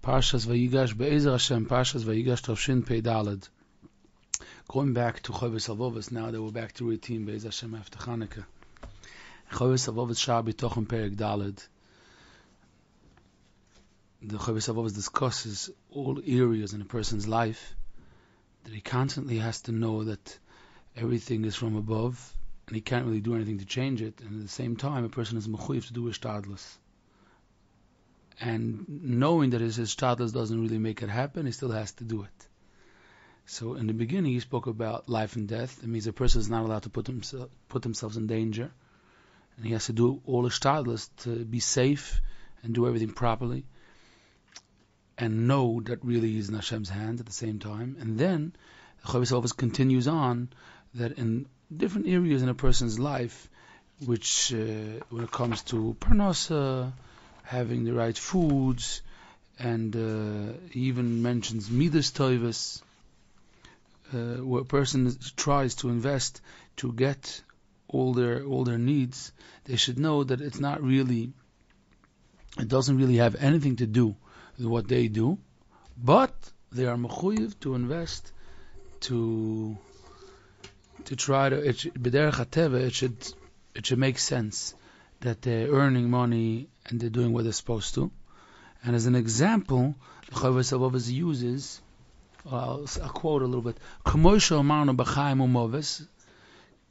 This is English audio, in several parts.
Parshas Vayigash Be'ezer Hashem, Parshas Vayigash Tavshin Pei Daled. Going back to Chovis Avovos, now that we're back to routine Be'ezer Hashem after Chanukah. Chovis Avovos Shah B'tochen Perek Daled. The Chovis Avovos discusses all areas in a person's life that he constantly has to know that everything is from above and he can't really do anything to change it, and at the same time a person is mechuyev to do ishtadlus. And knowing that his ishtadlus doesn't really make it happen, he still has to do it. So in the beginning he spoke about life and death. It means a person is not allowed to put themselves in danger, and he has to do all ishtadlus to be safe and do everything properly, and know that really he's in Hashem's hands at the same time. And then the Chovis Avos continues on that in different areas in a person's life, which when it comes to parnasa, having the right foods, and he even mentions midas toivus, where a person tries to invest to get all their needs. They should know that it doesn't really have anything to do with what they do, but they are mechuyev to invest to try to, it should make sense that they're earning money and they're doing what they're supposed to. And as an example, the Chovis Avovos uses, I'll quote a little bit,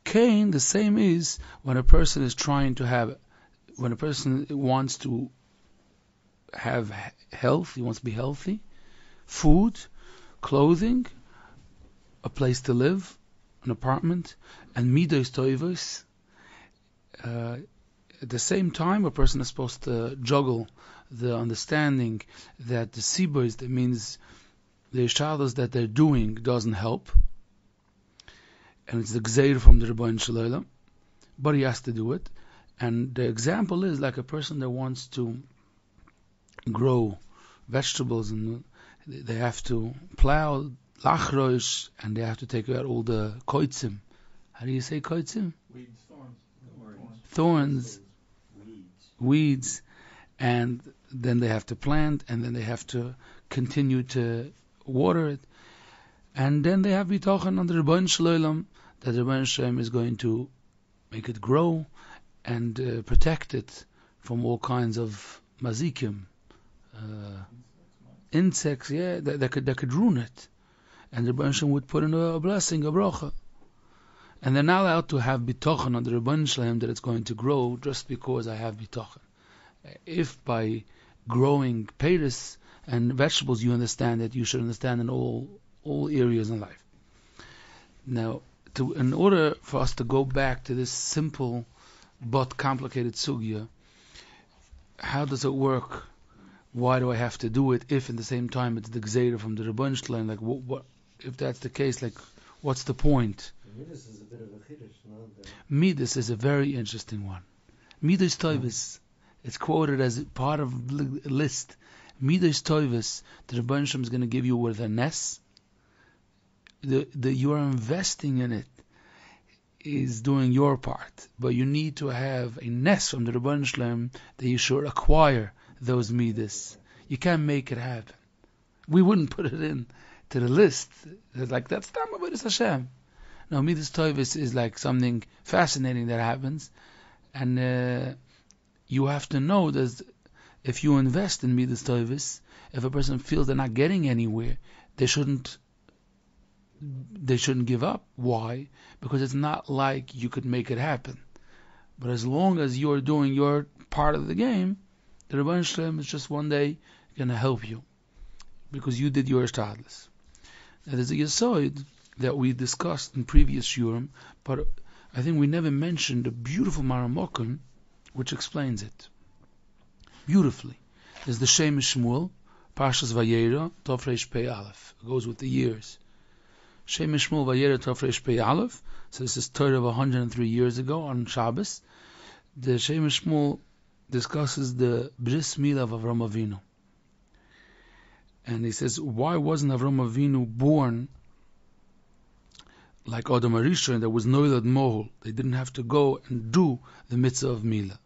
Cain, the same is when a person is when a person wants to have health, he wants to be healthy, food, clothing, a place to live, an apartment, and midos toivos. At the same time, a person is supposed to juggle the understanding that the sibos, that means the ishtadlus that they're doing, doesn't help, and it's the gzeir from the Rebbeinu Shalom, but he has to do it. And the example is like a person that wants to grow vegetables, and they have to plow lachrosh, and they have to take out all the koitzim. How do you say koitzim? Weeds, thorns, weeds, and then they have to plant, and then they have to continue to water it, and then they have bitachon on the Rebbeinu Shalom that the Rebbeinu Shalom is going to make it grow and protect it from all kinds of mazikim, insects, that could ruin it, and the Rebbeinu Shalom would put in a blessing, a bracha. And they're not allowed to have bitachon on the Rebbeinu Shalom that it's going to grow just because I have bitachon. If by growing peiros and vegetables you understand that, you should understand in all areas in life. Now, in order for us to go back to this simple but complicated sugya, how does it work? Why do I have to do it if at the same time it's the gzeira from the Rebbeinu Shalom? Like, what if that's the case? Like, what's the point? Midas is a bit of a chiddush, no? Midas is a very interesting one. Midas toivus, it's quoted as part of the list. Midas toivus, the Rebbeinu Shalom is going to give you with a nes. You are investing in it, is doing your part, but you need to have a nes from the Rebbeinu Shalom that you should acquire those midas. You can't make it happen. We wouldn't put it in to the list. Like, that's not Avodas Hashem. No, midas toivus is like something fascinating that happens, and you have to know that if you invest in midas toivus, if a person feels they're not getting anywhere, they shouldn't give up. Why? Because it's not like you could make it happen. But as long as you're doing your part of the game, the Rebbeinu Shalom is just one day going to help you because you did your ishtadlus. That is a yesod that we discussed in previous shurim, but I think we never mentioned the beautiful Maramokim which explains it beautifully. There's the Shem Shmuel, Parshas Vayera, Tov Reish Pei Aleph. It goes with the years. Shem Shmuel Vayera Tov Reish Pei Aleph. So this is Torah of 103 years ago on Shabbos. The Shem Shmuel discusses the Bris Milah of Avram Avinu. And he says, why wasn't Avram Avinu born like Adam Arishon, that was Noilad Mohol? They didn't have to go and do the mitzvah of Milah.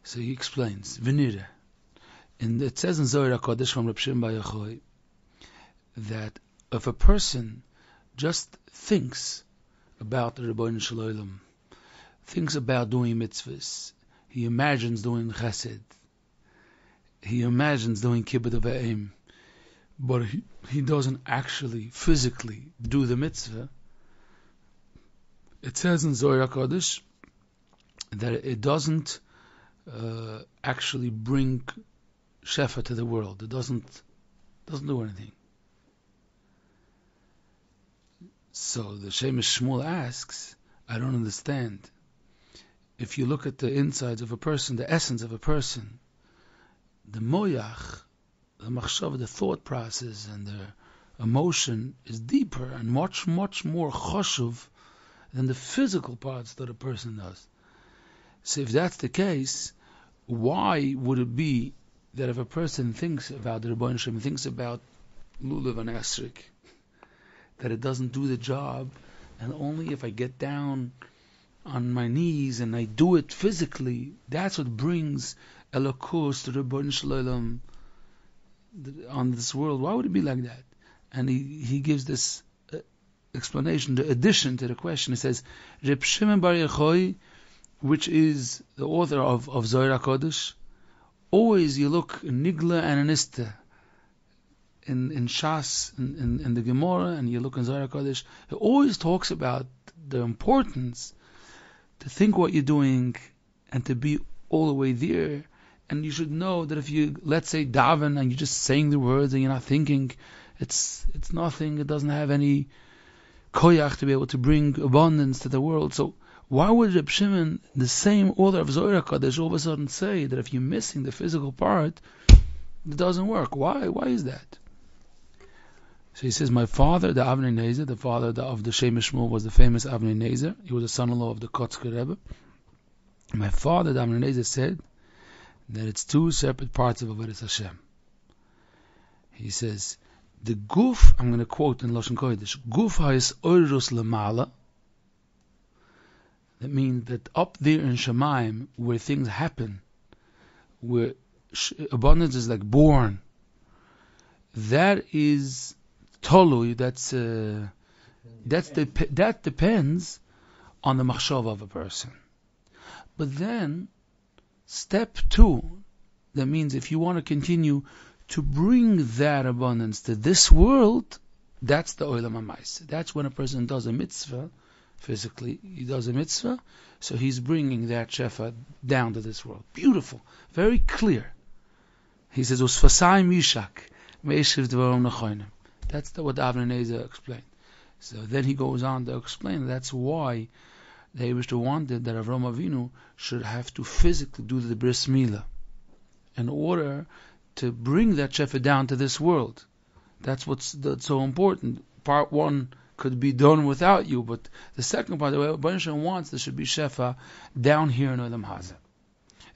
So he explains, Vinira, And it says in Zohar HaKodesh from Reb Shimon Bar Yochai that if a person just thinks about the Rebbeinu Shel Olam, thinks about doing mitzvahs, he imagines doing chesed, he imagines doing kibbut avayim, but he doesn't actually physically do the mitzvah. It says in Zohar HaKodesh that it doesn't actually bring shefa to the world. It doesn't do anything. So the Shemesh Shmuel asks, I don't understand. If you look at the insides of a person, the essence of a person, the moyach, the machshav, the thought process and the emotion is deeper and much, much more choshuv than the physical parts that a person does. So if that's the case, why would it be that if a person thinks about the Rebbeinu Shem, thinks about lulav and esrik, that it doesn't do the job, and only if I get down on my knees and I do it physically, that's what brings Elokus to the Rebbeinu Shalom on this world? Why would it be like that? And he gives this explanation, the addition to the question. He says, Reb Shimon Bar Yochai, which is the author of Zohar HaKodesh, always you look in Nigla and Anista, in Shas, in the Gemara, and you look in Zohar HaKodesh, he always talks about the importance to think what you're doing and to be all the way there. And you should know that if you, let's say, daven and you're just saying the words and you're not thinking, it's nothing. It doesn't have any koyach to be able to bring abundance to the world. So why would Reb Shimon, the same author of Zohar HaKodesh, all of a sudden say that if you're missing the physical part, it doesn't work? Why is that? So he says, my father, the Avnei Nezer, the father of the Shemesh Shmuel, was the famous Avnei Nezer. He was a son-in-law of the Kotzker Rebbe. My father, the Avnei Nezer, said that it's two separate parts of Avodas Hashem. He says, the guf, I'm going to quote in Lashon Kodesh, guf ha'is oirus lemala. That means that up there in Shemaim, where things happen, where abundance is like born, that is tolui, that depends on the machshav of a person. But then, step 2, that means if you want to continue to bring that abundance to this world, that's the olam hamayis. That's when a person does a mitzvah, physically, he does a mitzvah, so he's bringing that shefa down to this world. Beautiful, very clear. He says, Usfasai mishak, me'eshiv dvarim nechonim. That's what Avnei Nezer explained. So then he goes on to explain that's why the Eibishter wanted that Avraham Avinu should have to physically do the bris milah in order to bring that shefa down to this world. That's so important. Part 1 could be done without you, but the second part, the way Rebbeinu Shalom wants, there should be shefa down here in Olam Hazeh.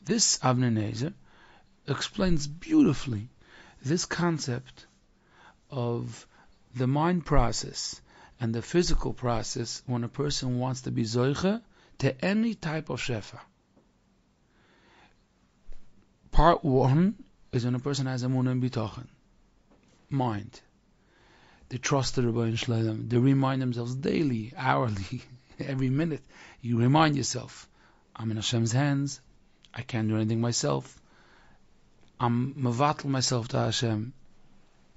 This Avnei Nezer explains beautifully this concept of the mind process and the physical process when a person wants to be zoicha to any type of shefa. Part 1 is when a person has emunah and bitachon, mind. They trust the Rebbeinu Shalom. They remind themselves daily, hourly, every minute. You remind yourself, I'm in Hashem's hands. I can't do anything myself. I'm mevatel myself to Hashem.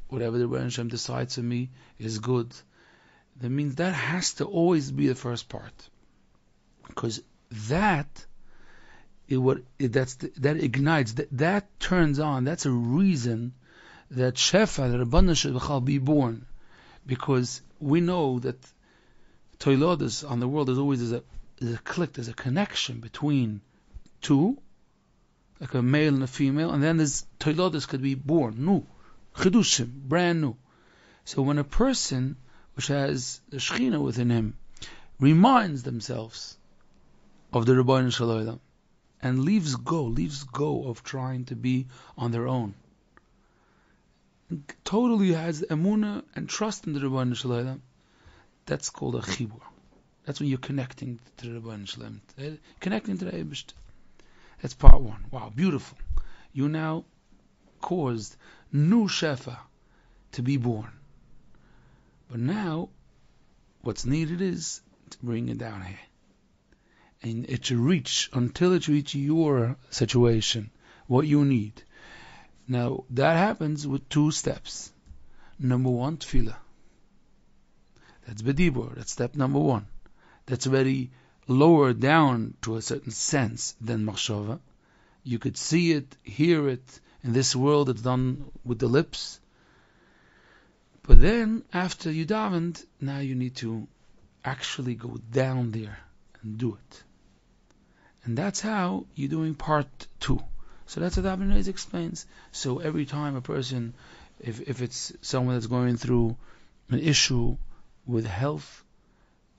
Whatever the Rebbeinu Shalom decides for me is good. That means that has to always be the first part, because that ignites, that turns on. That's a reason that shefa, that abundance should be born, because we know that toilodas on the world is always a click, there's a connection between two, like a male and a female, and then there's toilodas could be born new, chidushim, brand new. So when a person which has the Shechina within him reminds themselves of the Rebbeinu Shalom and leaves go of trying to be on their own, totally has emunah and trust in the Rebbeinu Shalom, that's called a chibur. That's when you're connecting to the Rebbeinu Shalom, connecting to the Eibishter. That's part 1. Wow, beautiful. You now caused new shefa to be born. But now, what's needed is to bring it down here. And it should reach, until it reaches your situation, what you need. Now, that happens with 2 steps. Number 1, tefillah. That's bedibur. That's step number 1. That's already lower down to a certain sense than machshava. You could see it, hear it. In this world, it's done with the lips. But then, after you davened, now you need to actually go down there and do it. And that's how you're doing part 2. So that's what Abin Reis explains. So every time a person, if it's someone that's going through an issue with health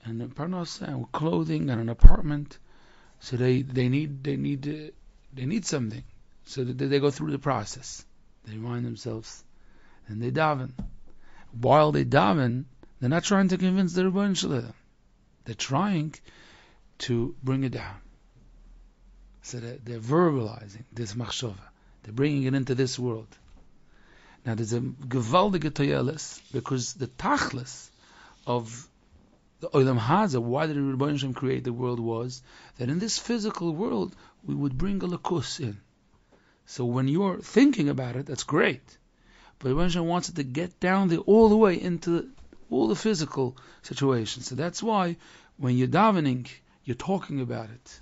and a parnasa and with clothing and an apartment, so they need something. So they go through the process. They remind themselves, and they daven. While they daven, they're not trying to convince the Rebbeinu Shalom. They're trying to bring it down. So they're verbalizing this machshava. They're bringing it into this world. Now there's a gewaldige toyeles, because the tachlis of the Olam Hazeh, why did the Rebbeinu Shalom create the world, was that in this physical world we would bring a lakus in. So when you're thinking about it, that's great. But the Rebbeinu Shalom wants it to get down there all the way into all the physical situations. So that's why when you're davening, you're talking about it.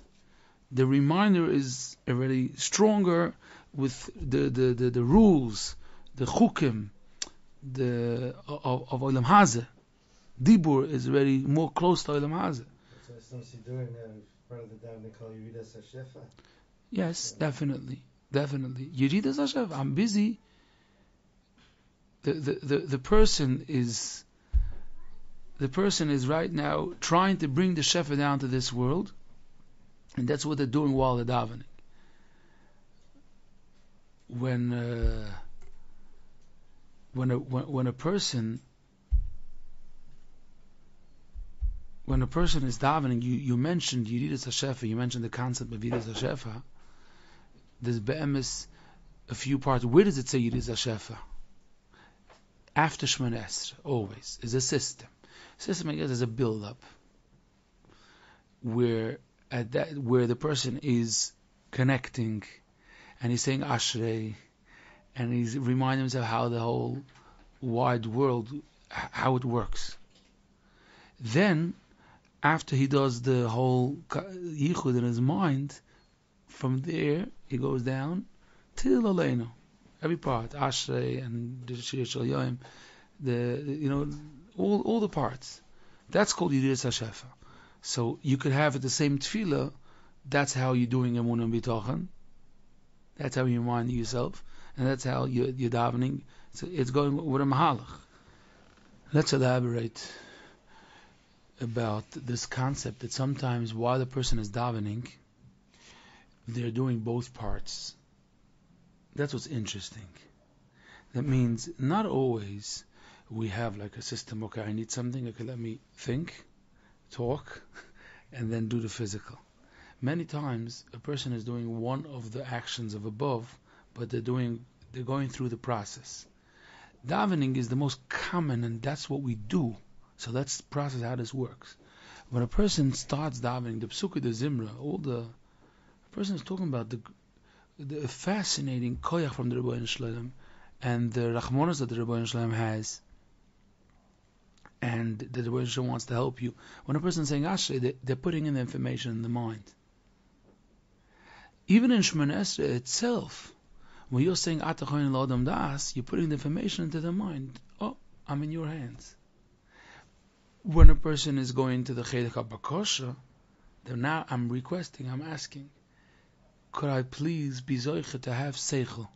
The reminder is already stronger with the rules, the chukim, of Olam Hazeh. Dibur is already more close to Olam Hazeh. So some Sidurim part of the davening called Yeridas HaShefa. Yes, definitely. Yeridas HaShefa. I'm busy. The person is right now trying to bring the shefa down to this world, and that's what they're doing while they're davening. When a person is davening, you mentioned Yeridas HaShefa, you mentioned the concept of Yeridas HaShefa. There's be'emes a few parts. Where does it say Yeridas HaShefa? After Shemona Esrei, always, is a system. System, I guess, is a build-up where the person is connecting and he's saying Ashrei, and he's reminding himself how the whole wide world, how it works. Then, after he does the whole yichud in his mind, from there he goes down till Aleinu. Every part, Ashrei and the Shir Shal Yoim, all the parts. That's called Yeridas HaShefa. So you could have it the same tefillah. That's how you're doing Emunah and Bitochen. That's how you remind yourself, and that's how you're davening. So it's going with a mahalach. Let's elaborate about this concept that sometimes while the person is davening, they're doing both parts. That's what's interesting. That means not always we have like a system, okay, I need something, okay, let me think, talk, and then do the physical. Many times a person is doing one of the actions of above, but they're going through the process. Davening is the most common, and that's what we do. So let's process how this works. When a person starts davening, the Psukkah, the Zimra, a person is talking about the fascinating koyach from the Rebbeinu Shalom and the rachmanos that the Rebbeinu Shalom has, and the Rebbeinu Shalom wants to help you. When a person is saying Ashrei, they're putting in the information in the mind. Even in Shemona Esrei itself, when you're saying Atachoyin L'Adam Das, you're putting the information into the mind. Oh, I'm in your hands. When a person is going to the Chedek HaBakosha, then now I'm requesting, I'm asking, could I please be zoiche to have seichel,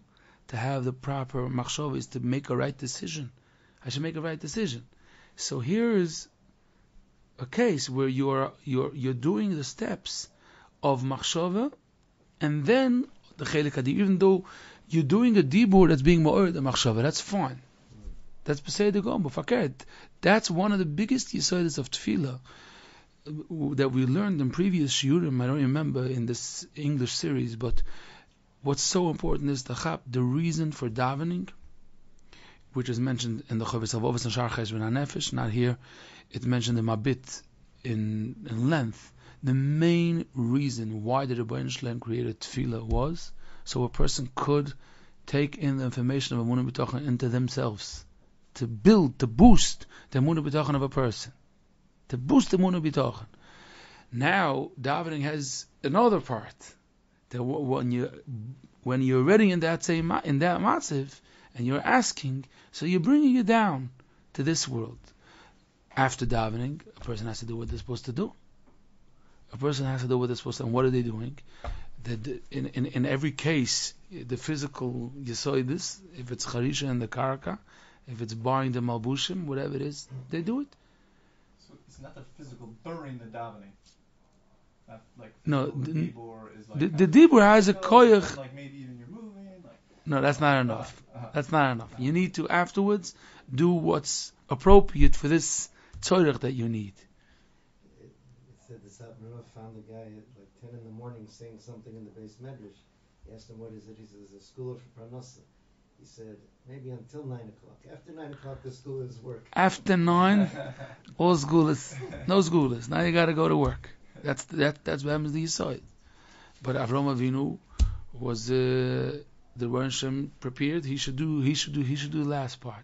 to have the proper machshavos, to make a right decision? I should make a right decision. So here is a case where you're doing the steps of machshava, and then the chelik hadibur. Even though you're doing a dibur that's being ma'or the machshava, that's fine. That's b'sei the gom, b'faket. That's one of the biggest yisodas of tefillah that we learned in previous shiurim. I don't remember in this English series, but what's so important is the reason for davening, which is mentioned in the Chavis Avos and Shar Cheshbon HaNefesh, not here. It's mentioned in Mabit in length. The main reason why the Rebbeinu Shalom created Tefillah was so a person could take in the information of Emunah B'tochen into themselves, to build, to boost the Emunah B'tochen of a person, to boost the Emunah B'tochen. Now, davening has another part. That when you're already in that matziv, and you're asking, so you're bringing it down to this world. After davening, a person has to do what they're supposed to do. A person has to do what they're supposed to do. And what are they doing? In every case, the physical, you saw this, if it's charisha and the karaka, if it's buying the malbushim, whatever it is, they do it. So it's not the physical during the davening. Not like No, the dibur is like the dibur has a koyach. Like maybe even you're moving. Like No, that's not enough. That's not enough. You need to afterwards do what's appropriate for this tzorech that you need. It said the Satmar found a guy at like 10 in the morning saying something in the base medrash. He asked him what is it. He says there's a school for parnasa. He said maybe until 9 o'clock. After 9 o'clock the school is work. After 9, all schoolers, no schoolers. Now you got to go to work. That's what happens to Yisrael. But Avram Avinu was the Rebbeinu prepared. He should do the last part.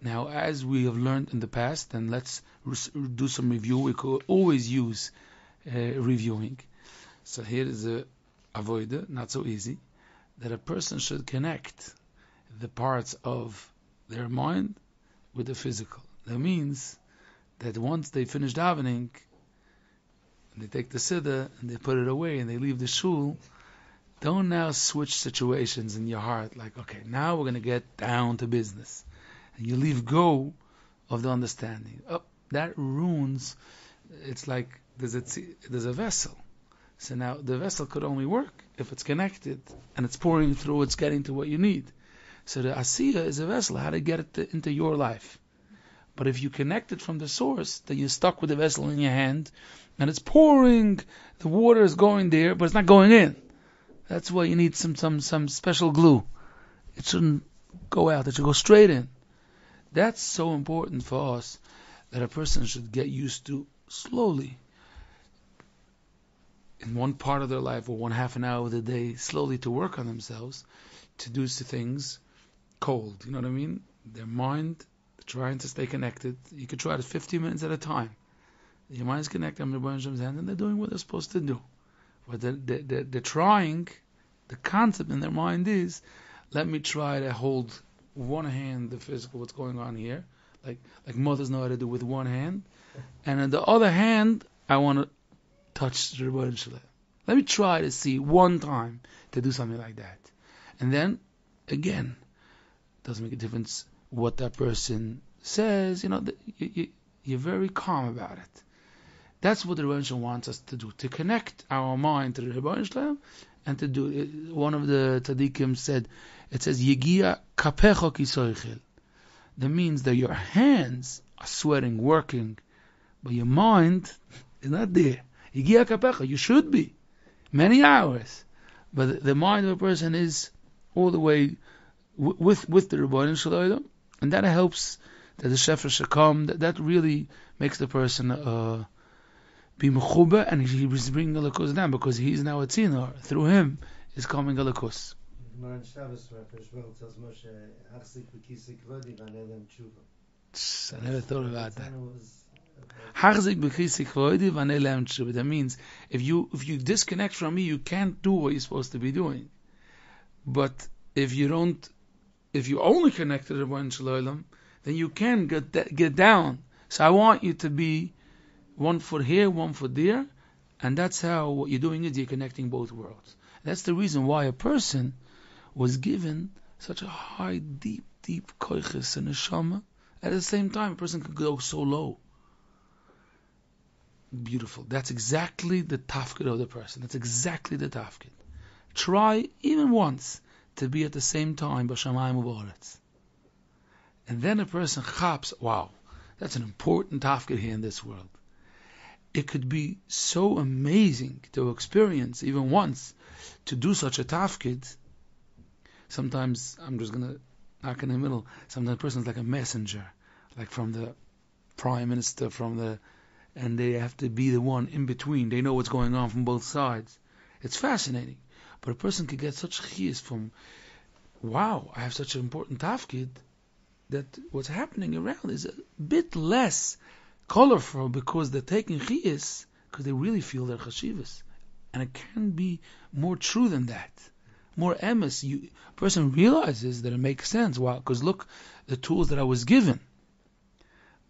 Now, as we have learned in the past, and let's do some review. We could always use reviewing. So here is a avoider, not so easy, that a person should connect the parts of their mind with the physical. That means that once they finish davening, and they take the siddur and they put it away and they leave the shul, don't now switch situations in your heart like, okay, now we're going to get down to business. And you leave go of the understanding. Oh, that ruins, it's like there's a vessel. So now the vessel could only work if it's connected and it's pouring through, it's getting to what you need. So the asiya is a vessel, how to get it into your life. But if you connect it from the source, then you're stuck with the vessel in your hand, and it's pouring, the water is going there, but it's not going in. That's why you need some special glue. It shouldn't go out, it should go straight in. That's so important for us, that a person should get used to slowly, in one part of their life, or 1/2 an hour of the day, slowly to work on themselves, to do things cold. You know what I mean? Their mind, trying to stay connected. You could try it 50 minutes at a time. Your mind is connected on the Rebbeinu Shem's hand, and they're doing what they're supposed to do. But they're trying, the concept in their mind is, let me try to hold one hand, the physical, what's going on here, like mothers know how to do with one hand, and on the other hand, I want to touch the Rebbeinu Shalom. Let me try to see one time to do something like that. And then, again, doesn't make a difference what that person says, you're very calm about it. That's what the Rebbeinu Shalom wants us to do, to connect our mind to the Rebbeinu Shalom, and to do it. One of the tzaddikim said, it says, Yegia kapecho kisoichel. That means that your hands are sweating, working, but your mind is not there. Yegia kapecho, you should be. Many hours. But the mind of a person is all the way with the Rebbeinu Shalom, and that helps that the Shefer should come. That really makes the person be mechuba, and he's bringing a lakus down, because he's now a tzina. Through him is coming a lakus. Gemara Shabbos tells Moshe, "Achzik b'kisei kvodi v'anelem tshuva." I never thought about that. Achzik b'kisei kvodi v'anelem tshuva. That means if you disconnect from me, you can't do what you're supposed to be doing. But if you only connect to the Rebbeinu Shalom, then you can get down. So I want you to be 1 foot here, 1 foot there, and that's how what you're doing is you're connecting both worlds. That's the reason why a person was given such a high, deep koiches and neshama. At the same time, a person could go so low. Beautiful. That's exactly the tafkid of the person. That's exactly the tafkid. Try even once to be at the same time b'shamayim u'ba'aretz. And then a person chaps, wow, that's an important tafkid here in this world. it could be so amazing to experience even once to do such a tafkid. Sometimes I'm just gonna knock in the middle. Sometimes a person's like a messenger, like from the prime minister, and they have to be the one in between. They know what's going on from both sides. It's fascinating. But a person could get such chiyas from, wow, I have such an important tafkid, that what's happening around is a bit less colorful because they're taking chiyas because they really feel their chashivas. And it can be more true than that. More emes. A person realizes that it makes sense. Wow, because look, the tools that I was given.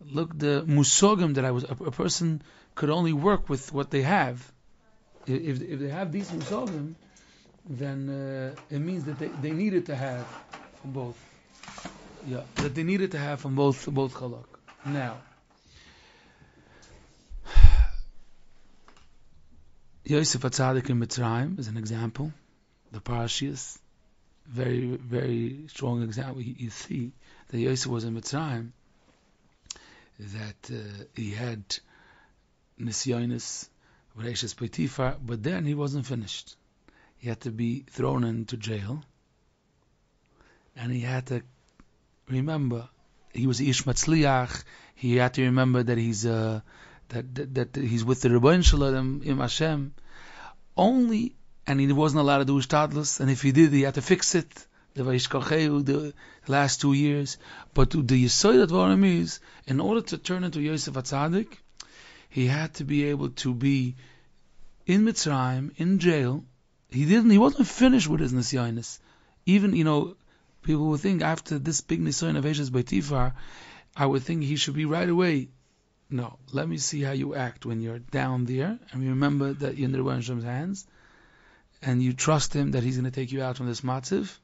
Look, the musogim that a person could only work with what they have. If they have these musogim, then it means that they needed to have from both. Yeah, that they needed to have from both chalak. Now, Yosef HaTzadik in Mitzrayim is an example. The parashiyas, very, very strong example. You see that Yosef was in Mitzrayim, that he had Nisyonis, Reishes Potifar, but then he wasn't finished. He had to be thrown into jail, and he had to remember he was Ish Matzliach. He had to remember that he's that he's with the Rebbeinu Shalom Im Hashem only, and he wasn't allowed to do Shtadlus, and if he did, he had to fix it. The last 2 years, but the Yesod Dvarim is, in order to turn into Yosef HaTzadik, he had to be able to be in Mitzrayim, in jail. He wasn't finished with his Nisyonis. Even, people would think after this big Nisyon of Eshes Beitifar, I would think he should be right away. No, let me see how you act when you're down there, and remember that you're in the Rebbeinu Shem's hands, and you trust him that he's going to take you out from this matziv.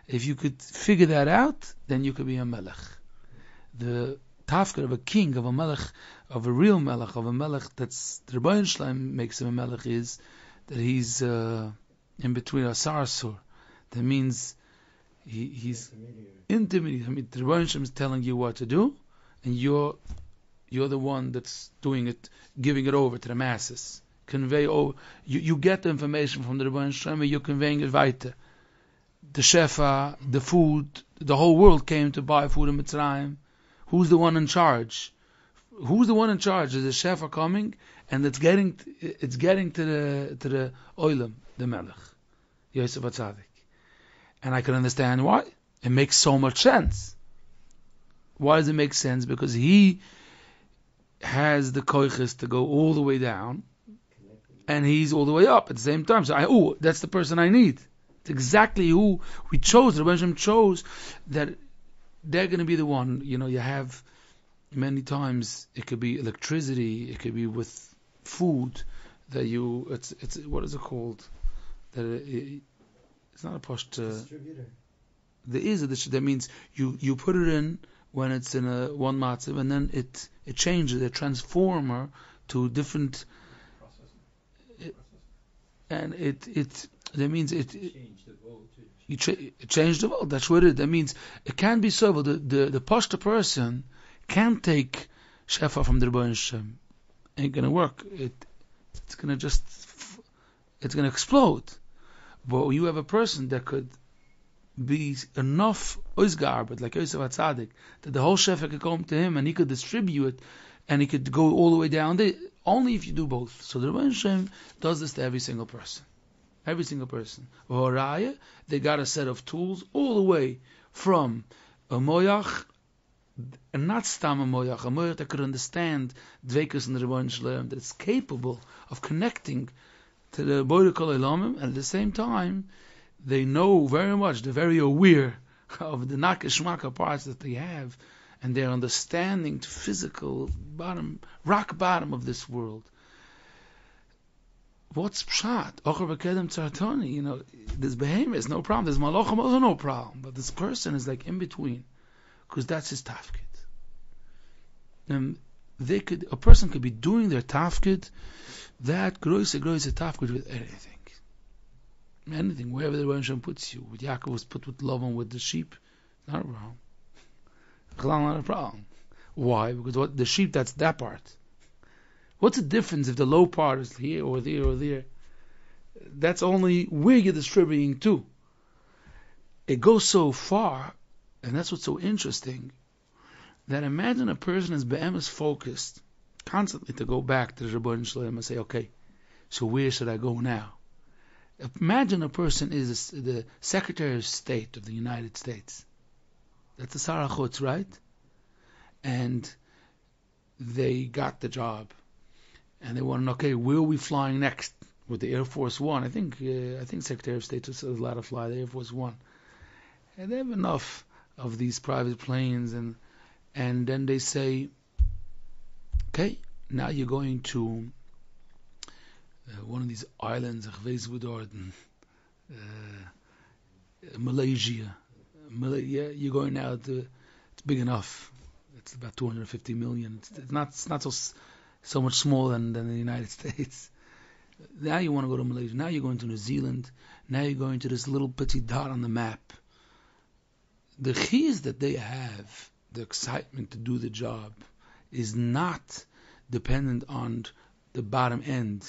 If you could figure that out, then you could be a melech. The tafkir of a king, of a melech, of a real melech, of a melech that's the Rebbeinu Shalom makes him a melech, is that he's in between a sarsur. That means he's intermediate. I mean, the Rebbeinu Shalom is telling you what to do, and you're the one that's doing it, giving it over to the masses. Convey over. You get the information from the Rebbeinu Shalom, and you're conveying it weiter. The shefa, the food, the whole world came to buy food in Mitzrayim. Who's the one in charge? Who's the one in charge? Is the shefa coming, and it's getting to the oilam, the melech, Yosef HaTzadik. And I can understand why. It makes so much sense. Why does it make sense? Because he has the koiches to go all the way down, and he's all the way up at the same time. So that's the person I need. It's exactly who we chose. The Rebbeinu Shalom chose that they're going to be the one. You have many times it could be electricity, it could be with food that it's what is it called? It's not a posh distributor. There is that means you put it in when it's in a one matziv, and then it changes a transformer to different. And that means it changed the world. That's what it is. That means it can be so. The pashta person can't take shefa from the Rebbeinu Shem. Ain't gonna work. It's gonna explode. But you have a person that could be enough oizgar, like Yosef HaTzadik, that the whole shefa could come to him and he could distribute it, and he could go all the way down there. Only if you do both. So the Rebbeinu Shem does this to every single person. Every single person. Horaya, they got a set of tools all the way from a moyach, and not stam a moyach that could understand dveikus and the Rebbeinu Shalom, that it's capable of connecting to the Boire Kol Elamim, and at the same time, they know very much, they're very aware of the nakashmaka parts that they have, and they're understanding the physical bottom, rock bottom of this world. What's pshat? Ocher v'kedem tzartoni. There's behemoths, no problem. There's malachim, also no problem. But this person is like in between, because that's his tafkid. And a person could be doing their tafkid, that groise tafkid with anything, wherever the Rebbeinu Shalom puts you. With Yaakov was put with Lavan with the sheep, not a problem. Not a problem. Why? Because the sheep, that's that part. What's the difference if the low part is here or there or there? That's only where you're distributing to. It goes so far, and that's what's so interesting, that imagine a person is be'emes focused constantly to go back to the Rebbeinu Shalom and say, okay, so where should I go now? Imagine a person is the Secretary of State of the United States. That's the Sarah Chutz, right? And they got the job. And they want to know, okay, where are we flying next? With the Air Force One. I think Secretary of State is allowed to fly the Air Force One. And they have enough of these private planes, and then they say, okay, now you're going to one of these islands, Malaysia. You're going now to, it's big enough. It's about 250 million. It's not so much smaller than the United States. Now you want to go to Malaysia. Now you're going to New Zealand. Now you're going to this little petty dot on the map. The keys that they have, the excitement to do the job, is not dependent on the bottom end.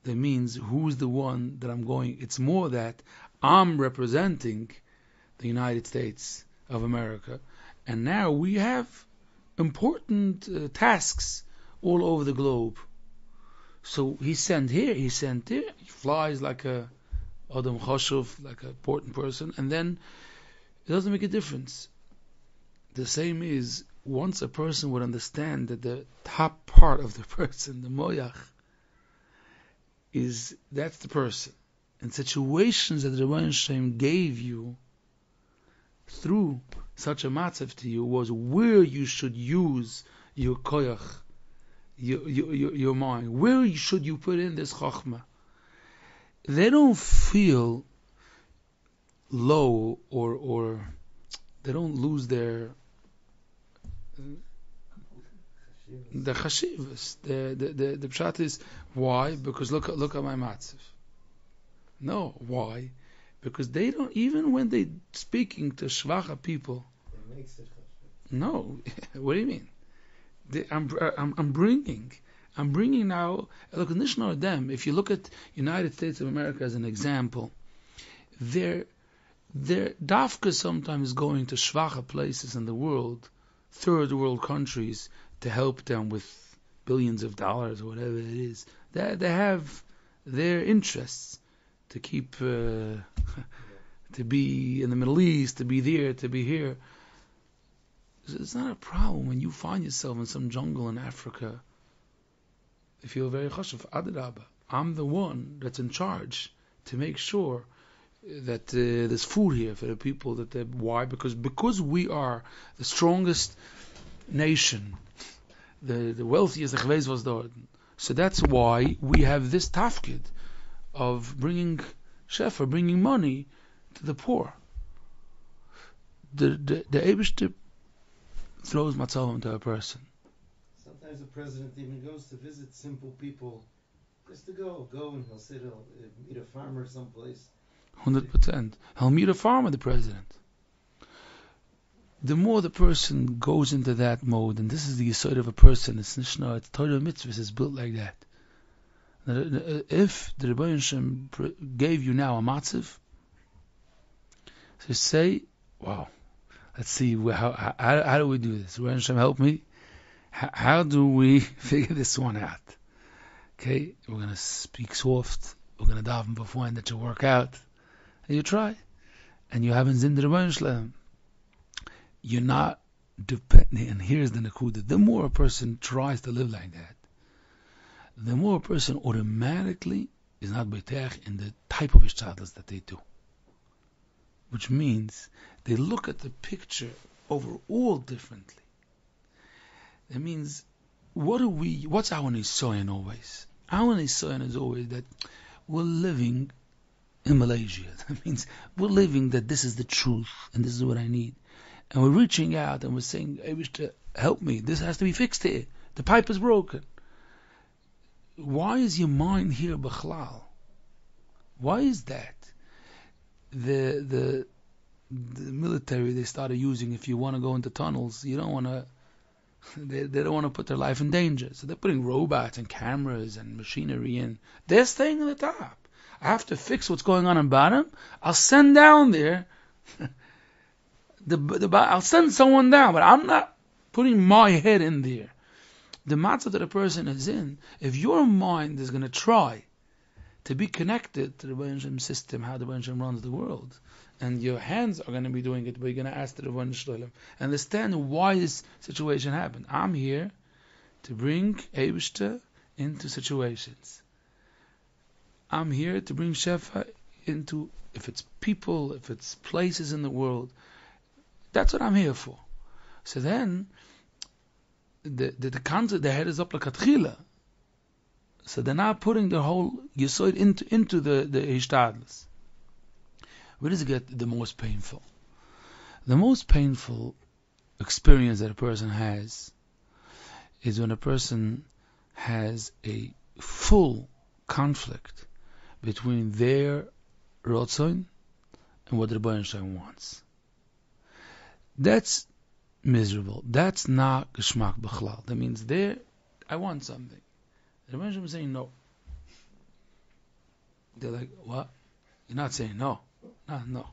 That means who's the one that I'm going. It's more that I'm representing the United States of America, and now we have important tasks all over the globe. So he's sent here, he's sent there. He flies like a Adam Choshev, like an important person, and then it doesn't make a difference. The same is, once a person would understand that the top part of the person, the moyach, that's the person. And situations that the Rebbeinu Shem gave you through such a matzav to you was where you should use your koyach, your mind. Where should you put in this chokhmah? They don't feel low or they don't lose the chashivas. The pshat is, why? Because look at my matzav. No, why? Because they don't, even when they speaking to shvacha people. It makes it chashiv. No, what do you mean? I'm bringing now. Look, them. If you look at United States of America as an example, their dafka sometimes going to shvacha places in the world, third world countries, to help them with billions of dollars or whatever it is. They have their interests to keep to be in the Middle East, to be there, to be here. It's not a problem when you find yourself in some jungle in Africa. You feel very chashuv. Adarabah, I'm the one that's in charge to make sure that there's food here for the people. Why? Because we are the strongest nation, the wealthiest geweest was dort. So that's why we have this tafkid of bringing shefa, bringing money to the poor. The Eibishter throws matzav into a person. Sometimes the president even goes to visit simple people, just to go and he'll meet a farmer someplace. 100%. He'll meet a farmer, the president. The more the person goes into that mode, and this is the yesod of a person, it's nishna, it's Torah mitzvahs, it's built like that. If the Rebbeinu Shem gave you now a matzav, so say, wow, let's see, how do we do this? Rebbeinu Shem, help me. How do we figure this one out? Okay, we're going to speak soft, we're going to daven before that you work out, and you try, and you haven't zinned the Rebbeinu Shem. You're not depending, and here's the nakuda. The more a person tries to live like that, the more a person automatically is not beitech in the type of ishtadlus that they do. Which means they look at the picture overall differently. That means, what's our nisoyan always? Our nisoyan is always that we're living in Malaysia. That means we're living that this is the truth and this is what I need. And we're reaching out and we're saying, I wish to help me. This has to be fixed here. The pipe is broken. Why is your mind here, B'chlal? Why is that? The military, they started using, if you want to go into tunnels, you don't want to They don't want to put their life in danger. So they're putting robots and cameras and machinery in. They're staying on the top. I have to fix what's going on bottom. I'll send down there. I'll send someone down, but I'm not putting my head in there. The matzah that a person is in, if your mind is going to try to be connected to the Rebbeinu Shalom system, how the Rebbeinu Shalom runs the world, and your hands are going to be doing it, but you're going to ask the Rebbeinu Shalom, understand why this situation happened. I'm here to bring Eibishter into situations. I'm here to bring Shefa into, if it's people, if it's places in the world. That's what I'm here for. So then, the concept, the head is up like a tchila. So they're not putting the whole Yesod into the Hishtadlis. Where does it get the most painful? The most painful experience that a person has is when a person has a full conflict between their Rotzon and what the Rebbeinu Shalom wants. That's miserable. That's not Geschmack B'chlal. That means I want something. The Rebbeinu Shalom is saying no. They're like, what? You're not saying no. No.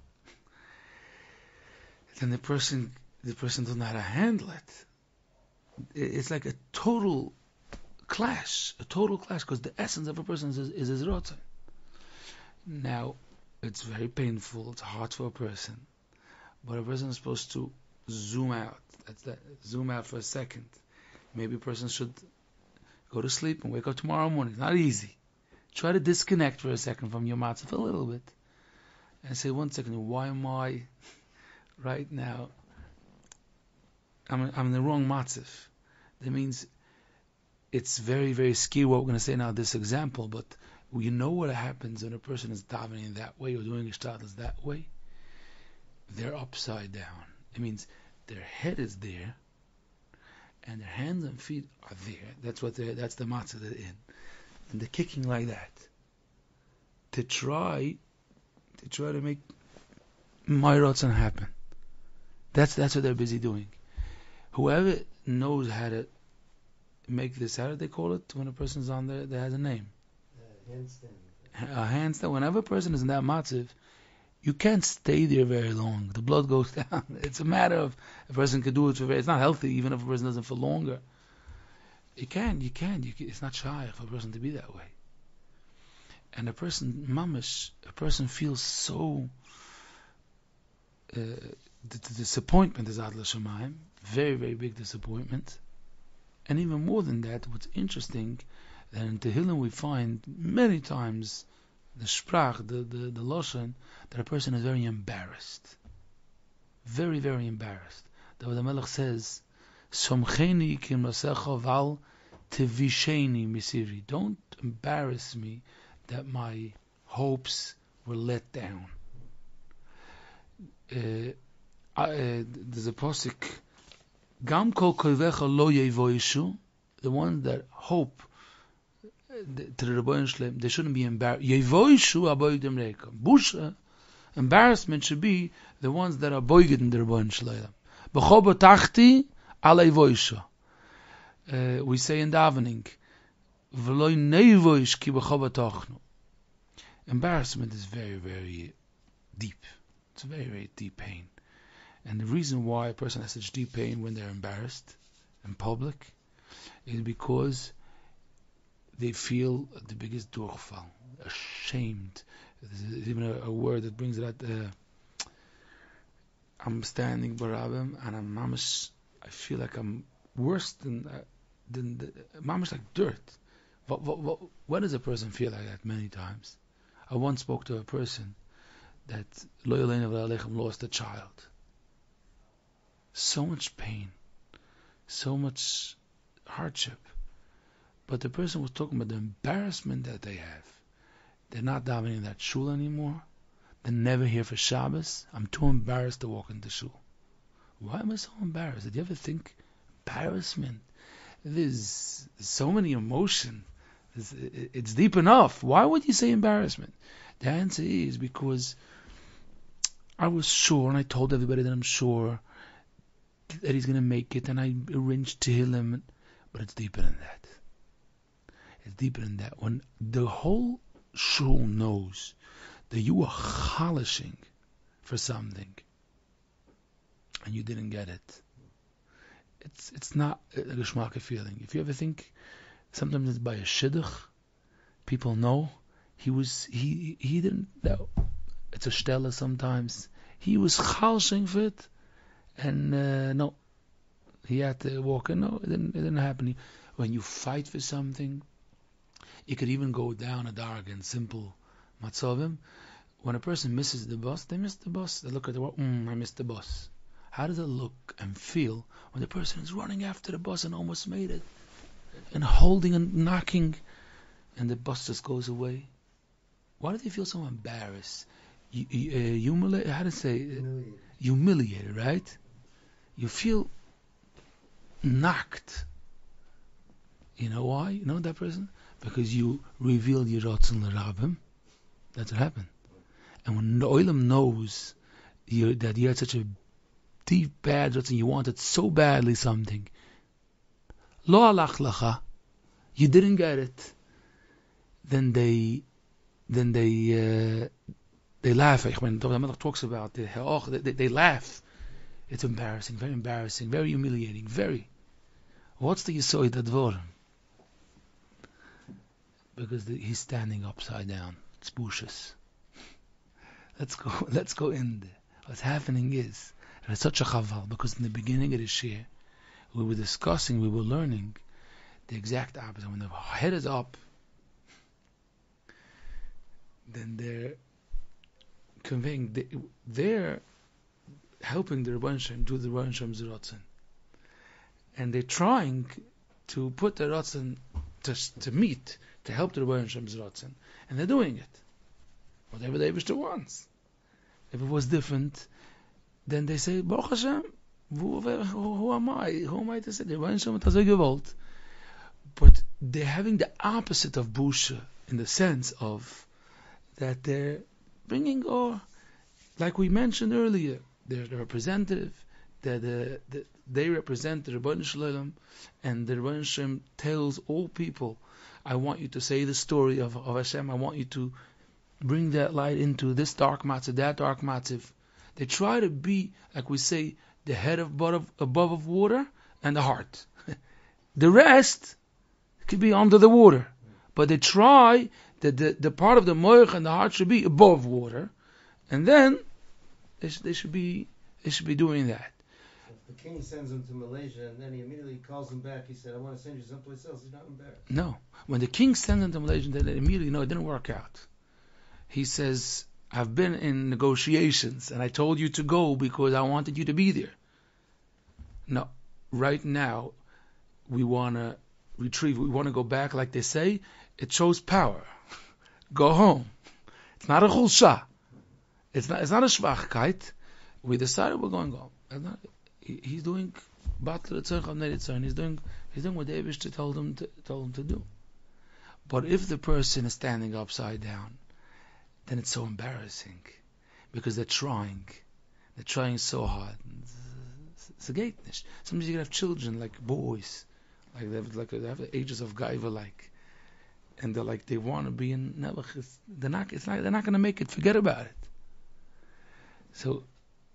Then the person doesn't know how to handle it. It's like a total clash, because the essence of a person is his rotzon. Now, it's very painful, it's hard for a person, but a person is supposed to zoom out. Zoom out for a second. Maybe a person should go to sleep and wake up tomorrow morning. It's not easy. Try to disconnect for a second from your matzah for a little bit. And say, 1 second, why am I right now? I'm in the wrong matzah. That means it's very, very scary what we're going to say now, this example, but you know what happens when a person is davening that way or doing ishtadlus that way? They're upside down. It means their head is there and their hands and feet are there. That's the matzah they're in. And they're kicking like that. To try to make my rotzon happen. That's what they're busy doing. Whoever knows how to make this, how do they call it when a person's on there that has a name? Handstand. A handstand. Whenever a person is in that matziv, you can't stay there very long. The blood goes down. It's a matter of a person can do it for it's not healthy even if a person doesn't for longer. You can. It's not shy for a person to be that way. And a person feels so the disappointment is Adla Shemaim, very, very big disappointment. And even more than that, what's interesting, that in Tehillim we find many times the sprach, the lashon, that a person is very embarrassed. Very, very embarrassed. The Melech says, Somcheni kim lasecha val tevisheni misiri. Don't embarrass me that my hopes were let down. There's a posik, Gam kol koivecha lo yevoishu, the ones that hope to the Rebbeinu Shalom, they shouldn't be embarrassed. Yevoishu aboigdem reika. Busha, embarrassment should be the ones that are boiged in the Rebbeinu Shalom. B'cho b'tachti ala yevoishu. We say in davening, v'lo nevoish ki b'cho b'tachnu. Embarrassment is very, very deep. It's a very, very deep pain. And the reason why a person has such deep pain when they're embarrassed in public is because they feel the biggest durchfall, ashamed. There's even a word that brings it out. I'm standing barabim and I feel like I'm worse than mamish like dirt. What does a person feel like that many times? I once spoke to a person that lost a child. So much pain, so much hardship. But the person was talking about the embarrassment that they have. They're not davening in that shul anymore. They're never here for Shabbos. I'm too embarrassed to walk into shul. Why am I so embarrassed? Did you ever think embarrassment? There's so many emotion. It's deep enough. Why would you say embarrassment? The answer is because I was sure, and I told everybody that I'm sure, that he's going to make it, and I arrange Tehillim, but it's deeper than that. It's deeper than that. When the whole shul knows that you are chalishing for something, and you didn't get it, it's not a geschmacke feeling. If you ever think, sometimes it's by a shidduch, people know he didn't know. It's a stella sometimes. He was chalshing for it, and no, he had to walk in. No, it didn't happen. When you fight for something, it could even go down a dark and simple matzovim. When a person misses the bus, they miss the bus. They look at the world, I missed the bus. How does it look and feel when the person is running after the bus and almost made it, and holding and knocking, and the bus just goes away? Why do they feel so embarrassed? Humiliated, how to say? Humiliated, right? You feel knocked. You know why? You know that person? Because you revealed your Ratzon l'Rabim. That's what happened. And when the Olam knows that you had such a deep bad Ratzon, you wanted so badly something, Lo alach lacha, you didn't get it, then they laugh. When the Melech talks about they laugh. It's embarrassing, very humiliating, very. What's the Yisoid Advorim? Because he's standing upside down. It's bushes. Let's go in there. What's happening is, and it's such a chaval, because in the beginning of this year, we were learning the exact opposite. When the head is up, then they're conveying, they're helping the Rebbeinu Shem do the Rebbeinu Shem's Ratzon. And they're trying to put the Ratzon to help the Rebbeinu Shem's Ratzon. And they're doing it. Whatever the Eibishter wants. If it was different, then they say, Baruch Hashem, who am I? Who am I to say? The Rebbeinu Shem has gewollt. But they're having the opposite of Busha, in the sense of that they're bringing, or like we mentioned earlier, they're the representative, that they represent the Rebbeinu Shalom, and the Rebbeinu Shem tells all people, I want you to say the story of Hashem, I want you to bring that light into this dark matzav, that dark matzav. They try to be, like we say, the head above of water and the heart. The rest could be under the water. But they try that the part of the moich and the heart should be above water, and then they should be doing that. If the king sends him to Malaysia and then he immediately calls him back, he said, I want to send you someplace else, he's not embarrassed. No. When the king sends him to Malaysia, they immediately know it didn't work out. He says, I've been in negotiations and I told you to go because I wanted you to be there. No. Right now, we want to retrieve, we want to go back, like they say, it shows power. Go home. It's not a chulsha. It's not a schwachkeit. We decided we're going home. He's doing battle tzarcham neritzar. He's doing what the Eibishter told him to do. But if the person is standing upside down, then it's so embarrassing because they're trying so hard. It's a gaitnish. Sometimes you can have children like boys, like they have the ages of gaiva, and they're like they want to be in Nebuch. They're not going to make it. Forget about it. So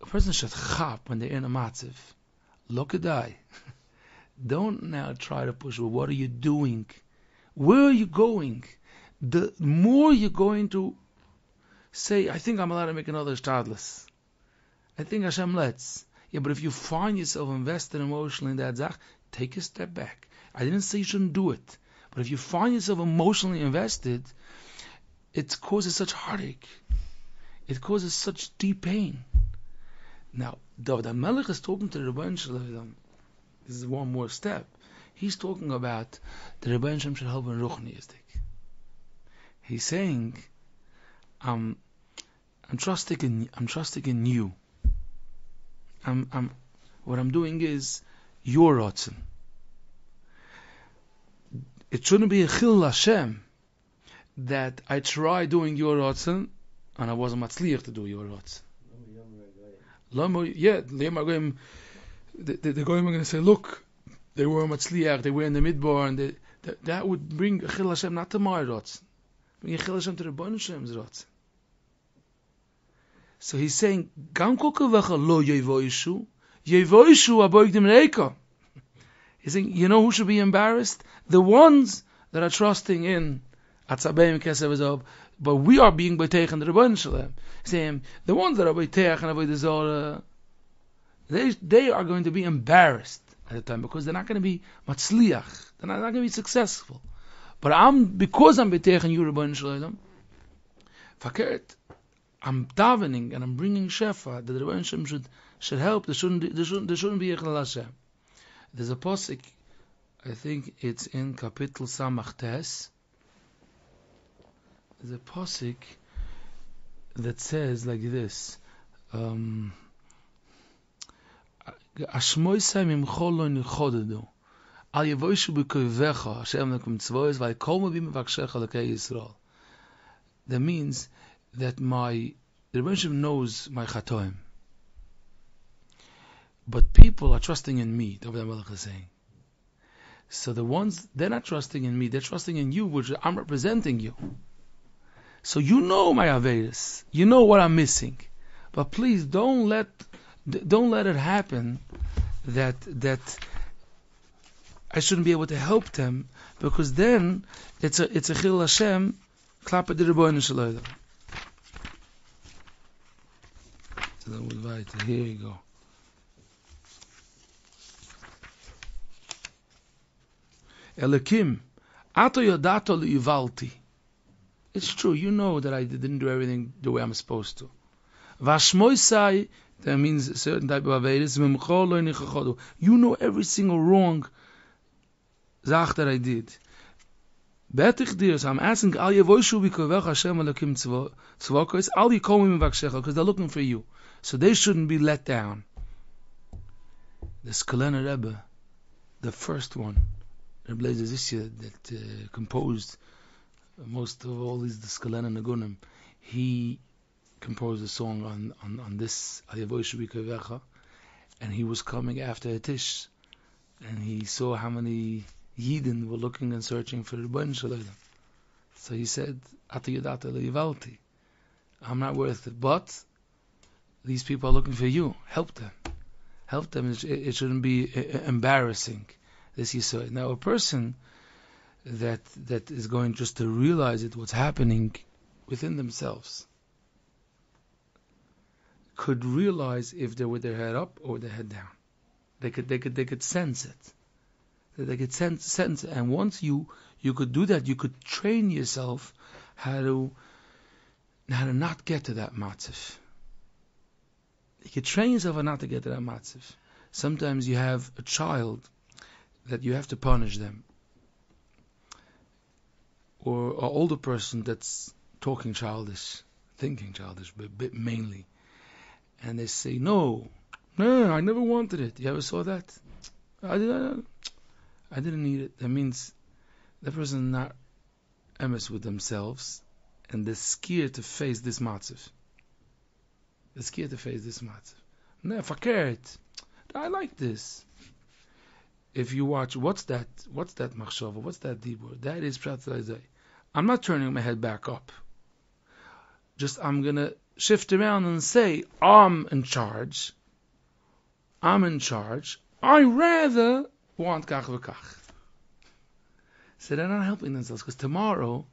a person should chap when they're in a matziv. Look at that. Don't now try to push. Well, what are you doing? Where are you going? The more you're going to say, I think I'm allowed to make another shtadlis. I think Hashem lets. Yeah, but if you find yourself invested emotionally in that zach, take a step back. I didn't say you shouldn't do it. But if you find yourself emotionally invested, it causes such heartache. It causes such deep pain. Now, the Melech is talking to the Rebbeinu Shalom. This is one more step. He's talking about the Rebbeinu Shalom should help in Ruchniistic. He's saying, I'm trusting in you. What I'm doing is your Ratzon. It shouldn't be a chil Hashem that I try doing your Ratzon and I wasn't matzliach to do your Ratzon. the goyim are going to say, look, they were matzliach, they were in the midbar, and that would bring Chil Hashem not to my rots, bring Chil Hashem to the Rebbeinu Shem's rots. So he's saying, Gam kol kavecha lo yevoishu aboigdim reika. He's saying, you know who should be embarrassed? The ones that are trusting in Atzabeim Kesev Azov, but we are being Beiteach and the Rebbeinu Shalem. Saying, the ones that are Beiteach and Avodah Zorah, they are going to be embarrassed at the time, because they're not going to be matzliach, they're not going to be successful. But because I'm Beiteach and you Rebbeinu Shalem, fakert, I'm davening and I'm bringing shefa that the Rebbeinu Shalem should help. There shouldn't be Echel Hashem. There's a posik, I think it's in Kapitel Samach Tes. There's a posik that says like this: Ashmoisai mimchol lo nichodedu al yevoishu b'kovecha Hashem lekum tzvois v'ayikol mavim v'akshecha l'kei Yisrael. That means that the Rebbeinu Shalom knows my chatoim, but people are trusting in me. David HaMelech is saying. So the ones, they're not trusting in me, they're trusting in you, which I'm representing you. So you know my Averis, you know what I'm missing, but please don't let it happen that I shouldn't be able to help them, because then it's a Chil Hashem klape the Rebbeinu Shalom. So that was right. Here you go. Elokim, ato yodato li'ivalti. It's true, you know that I didn't do everything the way I'm supposed to. Vashmoisai, that means a certain type of averis. You know every single wrong zach that I did. Betich dir, so I'm asking, al yevoishu b'kovech Hashem Elokim tzvokos, al yikomim v'akshecha, because they're looking for you. So they shouldn't be let down. The Skalena Rebbe, the first one, Rebbe Lezer Zisya, that composed most of all these the Skalena Nagunim, he composed a song on this Al Yevoishu b'Kovecha, and he was coming after Hatish, and he saw how many Yidden were looking and searching for the Rebbeinu Shalom. So he said, Ata Yadata Le'ivalti, I'm not worth it, but these people are looking for you. Help them. Help them. It shouldn't be embarrassing. This you saw. Now, a person that is going just to realize it, what's happening within themselves, could realize if they're with their head up or their head down. They could sense it. They could sense it. And once you could do that, you could train yourself how to not get to that matzav. You can train yourself how not to get to that matzav. Sometimes you have a child that you have to punish them, or an older person that's talking childish, thinking childish, but mainly, and they say, no, I never wanted it. You ever saw that? I didn't need it. That means that person is not emes with themselves, and they're scared to face this matzav. They're scared to face this matzav. No, fakert. I like this. If you watch, what's that machshava? What's that dibur? That is pshat zayzay. I'm not turning my head back up. Just I'm gonna shift around and say, I'm in charge. I rather want kach v'kach. So they're not helping themselves, because tomorrow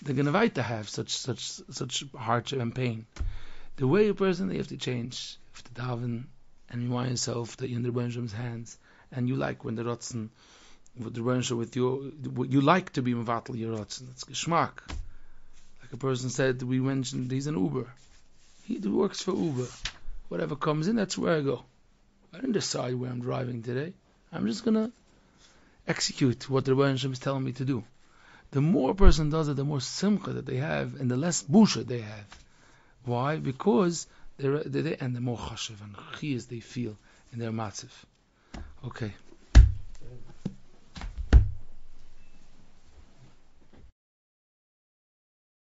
they're gonna fight to have such hardship and pain. The way a person, they have to change. You have to daven and remind yourself that you're in the Rebbeinu Shalom's hands, and you like when the rotzen with the Rebbeinu Shalom with you like to be mevatel your rotzen. It's geschmack. Like a person said, we mentioned he's an Uber. He works for Uber. Whatever comes in, that's where I go. I didn't decide where I'm driving today. I'm just gonna execute what the Rebbeinu Shalom is telling me to do. The more a person does it, the more simcha that they have, and the less busha they have. Why? Because and the more chashav and chiyas they feel in their matzav. Okay.